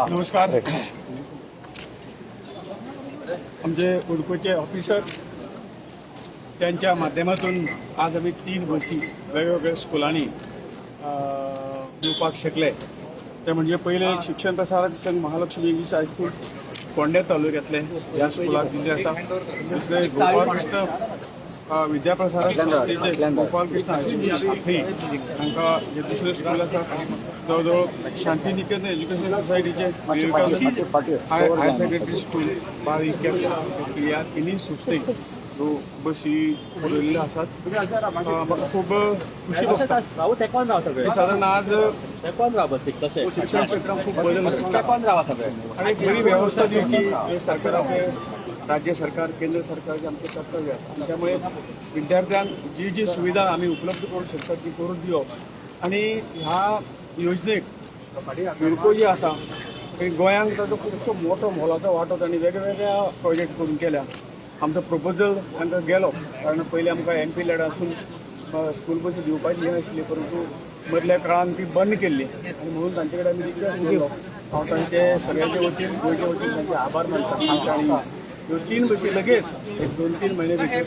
नमस्कार. आमचे उडकोचे ऑफिसर त्यांच्या माध्यमातून आज आम्ही 3 बसी वेगवेगळ्या स्कुलांनी दिवपाक शकले. ते म्हणजे पहिले शिक्षण प्रसारक संघ महालक्ष्मी इंग्लिश हायस्कूल फोंडे तालुक्यातले ह्या स्कुलाक दिल्ले आसा. दुसरे गोपाळ कृष्ण विद्याप्रसारक संस्थेचे गोपाळ कृष्ण हायस्कूल सांखळी हांकां जे दुसरे स्कूल आसा जवळ जवळ शांतिनिकेतन एज्युकेशन सोसायटीचे हायर सेकंडरी स्कूल बाल ह्या तिनूय संस्थेक ह्यो बसी पुरयल्ल्यो आसात. म्हाका खूब खुशी भोगता. साधारण आज शिक्षण क्षेत्रात खूप बदल जाता आनी बरी वेवस्था दिवची सरकाराचे राज्य सरकार केंद्र सरकारचे आमचे कर्तव्य आसा. त्यामुळे विद्यार्थ्यांक जी जी सुविधा आमी उपलब्ध करूंक शकतात ती करून दिवप. आनी ह्या योजनेक युडको जी आसा गोंयांक ताजो खुबसो मोठो मोलाचो वांटो तांणी वेगवेगळ्या प्रोजेक्ट करून केल्या. आमचो प्रपोजल तांकां गेलो कारण पयलीं आमकां MP लॅड आसून स्कूल बसी दिवपाची नाशिल्ली, परंतु मदल्या काळान ती बंद केल्ली आनी म्हणून तांचे कडेन आमी रिक्वेस्ट केलो. हांव तांचे सगळ्यांचे वतीन गोंयचे वतीन तांचे आभार मानता. आनी ह्यो 3 बसी लगेच 1-2-3 म्हयने भितर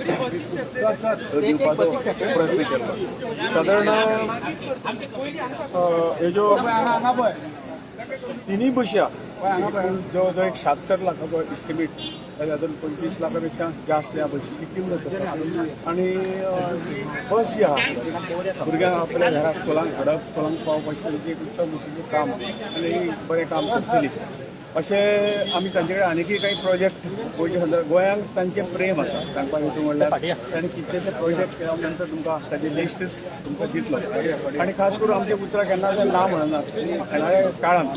दिवपाचो प्रयत्न केलो. सादारण हेज्यो 3 बसी जवळ जवळ 76 लाखाचो एस्टिमेट अजून 25 लाखापेक्षा जास्त या बसीची किंमत आसा. आनी बस जी आहा भुरग्यांक आपल्या घरा स्कुलांक हाडप स्कुलांक पावपाचें एक उत्तम रितीचें काम आनी बरें काम करतली अशें आमी तांचे कडेन आनीकय काही प्रोजेक्ट गोंयच्या संदर्भात गोंयांक तांचें प्रेम आसा. सांगपाक येता म्हणल्यार तांणी कितलेशे प्रोजेक्ट केल्या नंतर तुमकां ताचें लिस्टच तुमकां दितलो. आनी खास करून आमचे उतरां केन्ना ना म्हणनात. येणाऱ्या काळांत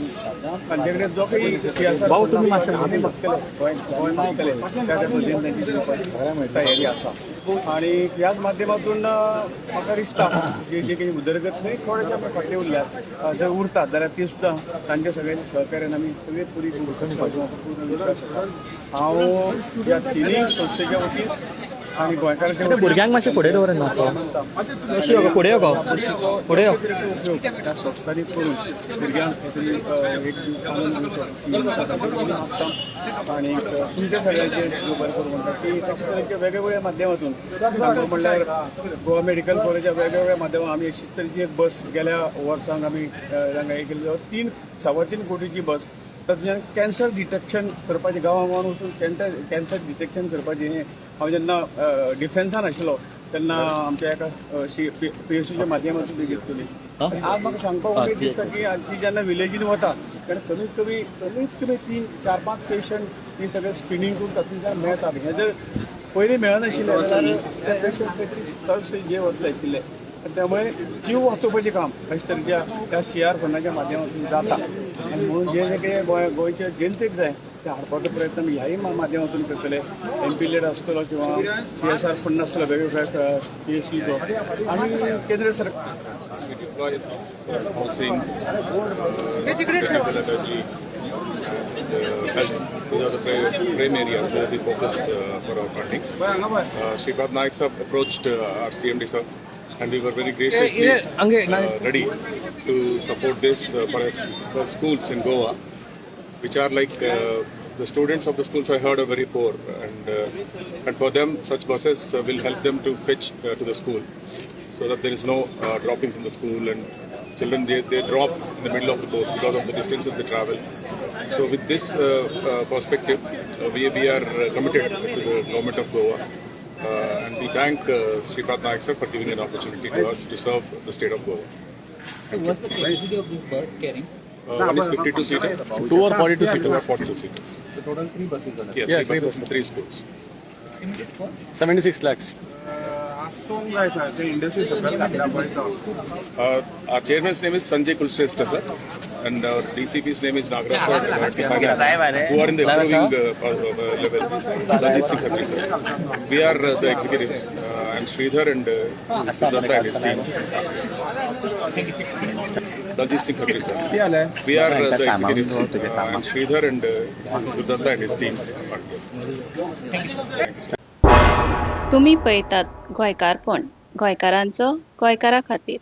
तांचे कडेन जो काही CSR आमी मागतले गोंय मागतले त्या पद्दतीन तांची दिवपाची तयारी आसा. आणि ह्याच माध्यमातून म्हाका दिसता जे जे काही उदरगत नाही थोडेशे आमकां फाटले उरल्यात जर उरतात जाल्यार ती सुद्दां तांच्या सगळ्यांच्या सहकार्यान आमी सगळे पुरी करून पूर्ण विश्वास आसा. हांव ह्या तिनूय संस्थेच्या वतीन आनी गोंयकारांच्या भुरग्यांक मातशें फुडें दवर फुडें फुडें ह्या संस्थांनी करून भुरग्यांक एक आणि तुमच्या सगळ्यांचे बरें करून म्हणटा की तशें वेगवेगळ्या माध्यमातून सांगू म्हणल्यार गोवा मेडिकल कॉलेजा वेगवेगळ्या माध्यमांत आमी 170ची एक बस गेल्या वर्सांक आमी तांकां हे केल्ली 3 कोटीची बस. तातूंतल्यान कॅन्सर डिटेक्शन करपाचें गांवां गांवांत वचून कॅन्सर डिटेक्शन करपाचें हें हांव जेन्ना डिफेन्सान आशिल्लो तेन्ना आमच्या एका PSUच्या माध्यमातून ती घेतली. आज म्हाका सांगपाक उमेद दिसता की ती जेन्ना विलेजीन वता तेन्ना कमीत कमी 3-4-5 पेशंट ती सगळें स्क्रिनींग करून तातूंतल्यान मेळटात. हें जर पयलीं मेळनाशिल्लें जाल्यार चडशे जे वतले आशिल्ले. त्यामुळे जीव वाचोवपाचें काम अशे तरेच्या त्या CR फंडाच्या माध्यमातून जाता. आनी म्हणून जे जे कितें गोंयच्या जनतेक जाय ते हाडपाचो प्रयत्न आमी ह्याय माध्यमातून करतले. MP लॅड आसतलो किंवा CSR फंड आसतलो वेगवेगळ्या PSUचो आनी केंद्र सरकार housing, allergy, health. These are the prime areas where we focus for our funding. Shripad Naik sir approached our CMD sir, and we were very graciously ready to support this for schools in Goa, which are like the students of the schools I heard are very poor, and for them such buses will help them to fetch to the school, so that there is no dropping from the school, and children they drop in the middle of the course because of the distances they travel. So with this perspective, we are committed to the government of Goa, and we thank Shripad Naik sir for giving an opportunity to us to serve the state of Goa. What's the capacity of this bus carrying? One is 52 seater, 2 or 42 seaters. 42 seaters. So total 3 buses are there. Yeah, 3 buses, 3 schools. 76 lakhs. Our chairman's name is Sanjay Kulshrestha sir, and our DCP's name is Nagaraj sir, who are in the approving level. Daljit Singh Khatri sir. We are the executives. I'm Sridhar and Siddhartha and his team. Daljit Singh Khatri sir. We are the executives. I'm Sridhar and Siddhartha and his team. तुम्ही पळयतात गोंयकारपण गोंयकारांचो गोंयकारा खातीर.